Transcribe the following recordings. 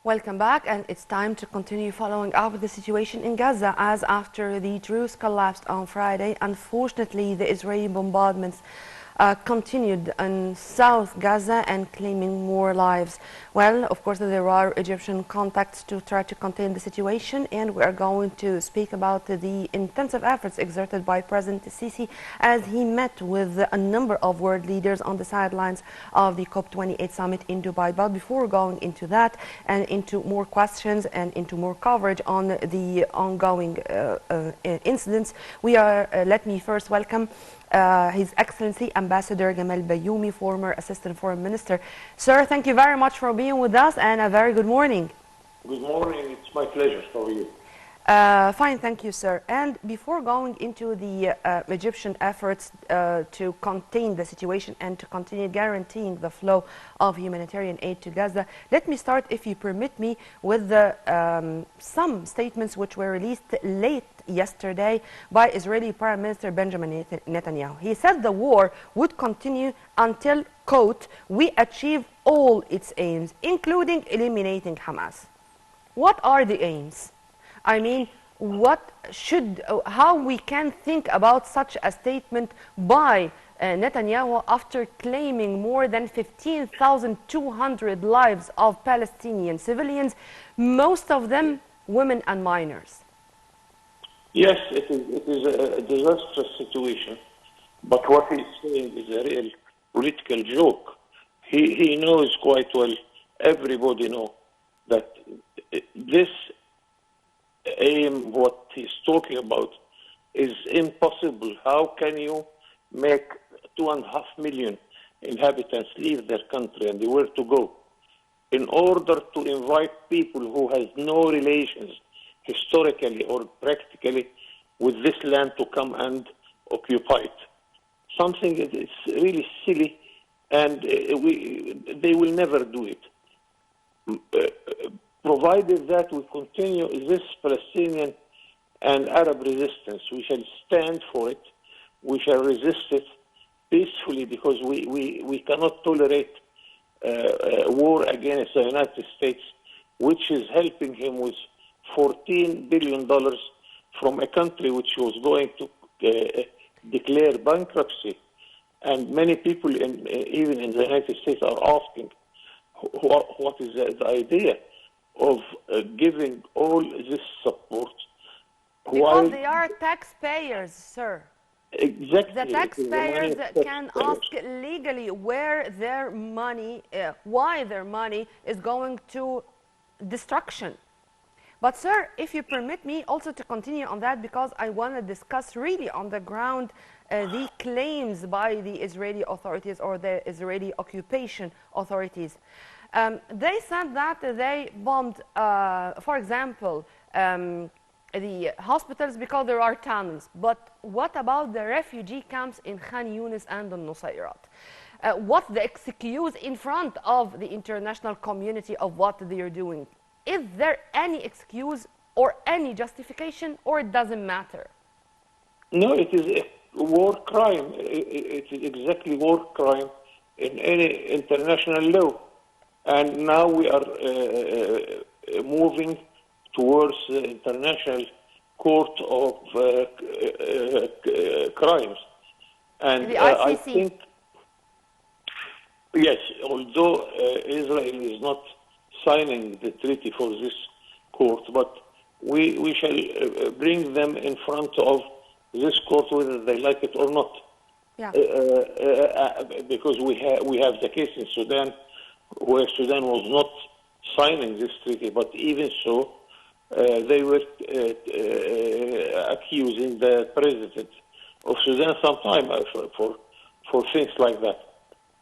Welcome back, and it's time to continue following up with the situation in Gaza as after the truce collapsed on Friday. Unfortunately, the Israeli bombardments continued in South Gaza and claiming more lives. Well, of course, there are Egyptian contacts to try to contain the situation, and we are going to speak about the intensive efforts exerted by President Sisi as he met with a number of world leaders on the sidelines of the COP28 summit in Dubai. But before going into that and into more questions and into more coverage on the ongoing incidents, let me first welcome His Excellency Ambassador Gamal Bayoumi, former Assistant Foreign Minister. Sir, thank you very much for being with us, and a very good morning. Good morning. It's my pleasure. How are you? Fine, thank you, sir. And before going into the Egyptian efforts to contain the situation and to continue guaranteeing the flow of humanitarian aid to Gaza, let me start, if you permit me, with some statements which were released late yesterday by Israeli Prime Minister Benjamin Netanyahu. He said the war would continue until, quote, we achieve all its aims, including eliminating Hamas. What are the aims? I mean, how we can think about such a statement by Netanyahu after claiming more than 15,200 lives of Palestinian civilians, most of them women and minors? Yes, it is a disastrous situation, but what he's saying is a real political joke. He knows quite well, everybody knows, that this aim, what he's talking about, is impossible. How can you make 2.5 million inhabitants leave their country and where to go? In order to invite people who has no relations historically or practically with this land to come and occupy it. Something that is really silly, and they will never do it. Provided that we continue this Palestinian and Arab resistance, we shall stand for it, we shall resist it peacefully, because we cannot tolerate war against the United States, which is helping him with $14 billion from a country which was going to declare bankruptcy. And many people, even in the United States, are asking, what is the idea of giving all this support? Because they are taxpayers, sir. Exactly. The taxpayers can ask legally where their money, why their money is going to destruction. But sir, if you permit me also to continue on that, because I want to discuss really on the ground the claims by the Israeli authorities or the Israeli occupation authorities. They said that they bombed, for example, the hospitals because there are tunnels. But what about the refugee camps in Khan Yunis and the Nusayrat? What's the excuse in front of the international community of what they are doing? Is there any excuse or any justification, or it doesn't matter? No, it is a war crime. It is exactly war crime in any international law. And now we are moving towards the International Court of Crimes. And the ICC. I think, yes, although Israel is not signing the treaty for this court, but we shall bring them in front of this court whether they like it or not. Yeah. Because we have the case in Sudan, where Sudan was not signing this treaty, but even so, they were accusing the president of Sudan sometime for things like that.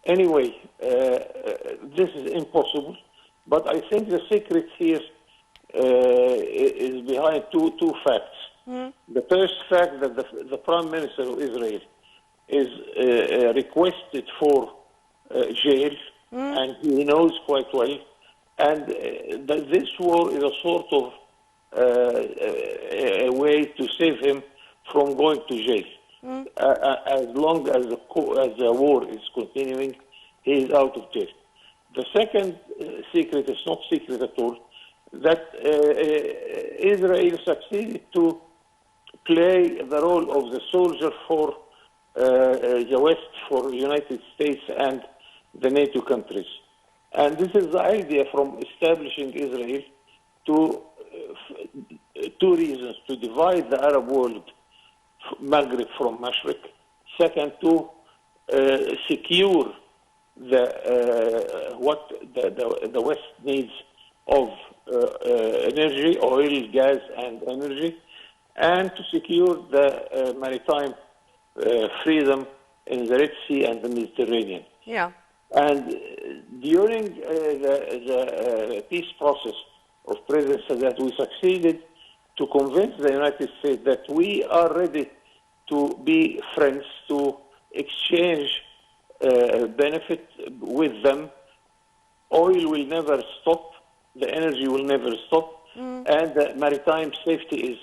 Anyway, this is impossible, but I think the secret here is behind two facts. The first fact that the Prime Minister of Israel is requested for jail, and he knows quite well, and that this war is a sort of a way to save him from going to jail. As long as the war is continuing, he is out of jail. The second secret is not secret at all. that Israel succeeded to play the role of the soldier for the West, for the United States and the NATO countries. And this is the idea from establishing Israel to two reasons: to divide the Arab world, Maghreb from Mashriq; second, to secure what the West needs of energy, oil, gas, and energy, and to secure the maritime freedom in the Red Sea and the Mediterranean. Yeah. And during the peace process of President Sadat, we succeeded to convince the United States that we are ready to be friends, to exchange benefit with them. Oil will never stop, the energy will never stop, and the maritime safety is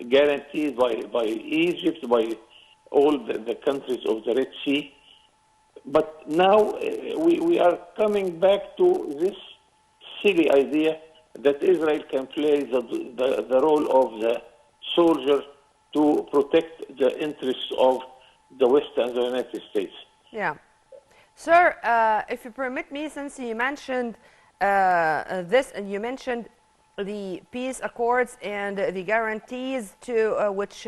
guaranteed by Egypt, by all the countries of the Red Sea. But now we are coming back to this silly idea that Israel can play the role of the soldier to protect the interests of the West and the United States. Yeah. Sir, if you permit me, since you mentioned this and you mentioned the peace accords and the guarantees to which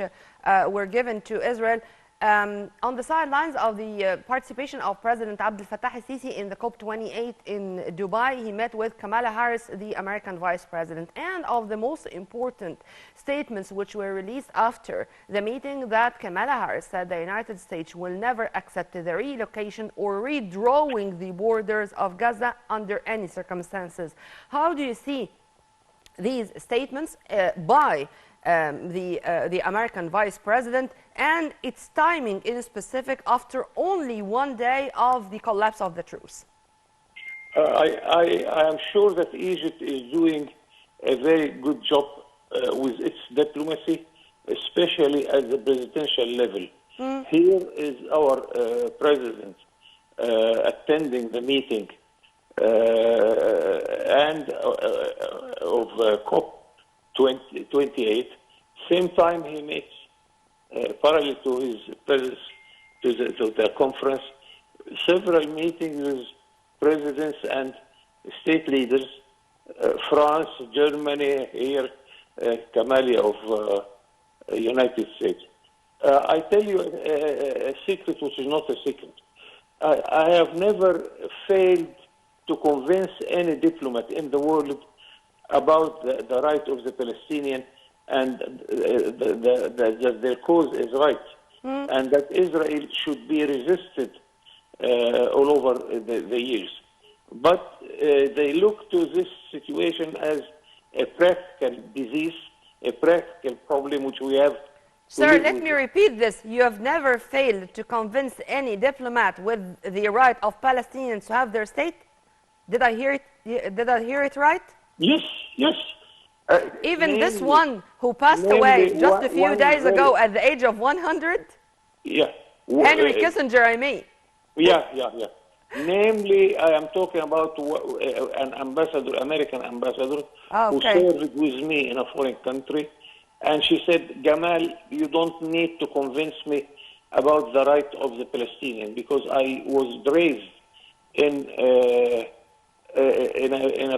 were given to Israel, on the sidelines of the participation of President Abdel Fattah al-Sisi in the COP28 in Dubai, he met with Kamala Harris, the American Vice President. And of the most important statements which were released after the meeting, that Kamala Harris said the United States will never accept the relocation or redrawing the borders of Gaza under any circumstances. How do you see these statements by the American Vice President, and its timing in specific after only one day of the collapse of the truce? I am sure that Egypt is doing a very good job with its diplomacy, especially at the presidential level. Here is our president attending the meeting and of COP28. Same time he meets, parallel to his presence to the conference, several meetings with presidents and state leaders, France, Germany, here, Kamali of United States. I tell you a secret which is not a secret. I have never failed to convince any diplomat in the world about the right of the Palestinian and that their cause is right, and that Israel should be resisted all over the years. But they look to this situation as a practical disease, a practical problem which we have. Sir, let me repeat this. You have never failed to convince any diplomat with the right of Palestinians to have their state? Did I hear it? Did I hear it right? Yes, yes. Even this one who passed away just a few days ago at the age of 100? Yeah. Henry Kissinger, I mean. Yeah. Namely, I am talking about an ambassador, American ambassador, who served with me in a foreign country. And she said, Gamal, you don't need to convince me about the right of the Palestinian, because I was raised in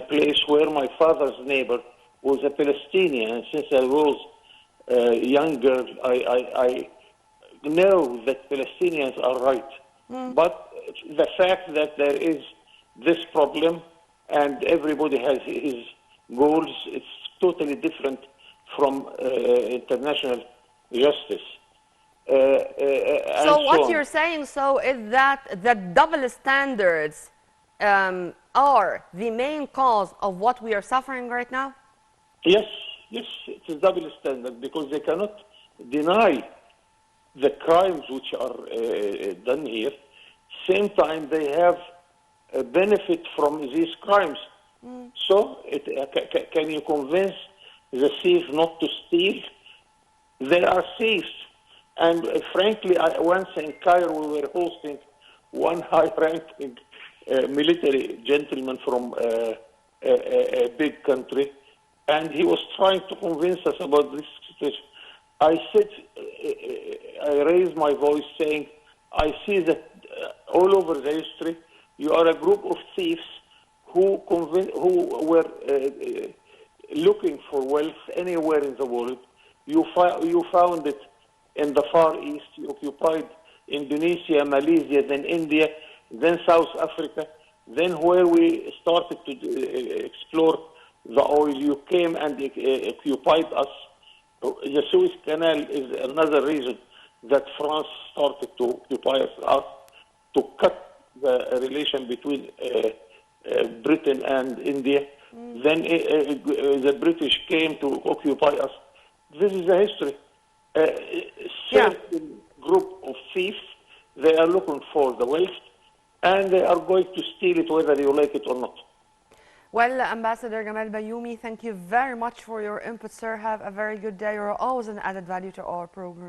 a place where my father's neighbor was a Palestinian. And since I was a young girl, I know that Palestinians are right. But the fact that there is this problem and everybody has his goals, it's totally different from international justice. So what you're saying is that the double standards are the main cause of what we are suffering right now? Yes, it's a double standard, because they cannot deny the crimes which are done here. Same time, they have a benefit from these crimes. So, can you convince the thief not to steal? They are thieves. And frankly, once in Cairo, we were hosting one high-ranking military gentleman from a big country. and he was trying to convince us about this situation. I said, I raised my voice saying, I see that all over the history, you are a group of thieves who were looking for wealth anywhere in the world. You found it in the Far East. You occupied Indonesia, Malaysia, then India, then South Africa. Then where we started to explore the oil, you came and occupied us. The Suez Canal is another reason that France started to occupy us, to cut the relation between Britain and India. Then the British came to occupy us. This is the history. Certain group of thieves, they are looking for the wealth, and they are going to steal it whether you like it or not. Well, Ambassador Gamal Bayoumi, thank you very much for your input, sir. Have a very good day. You're always an added value to our program.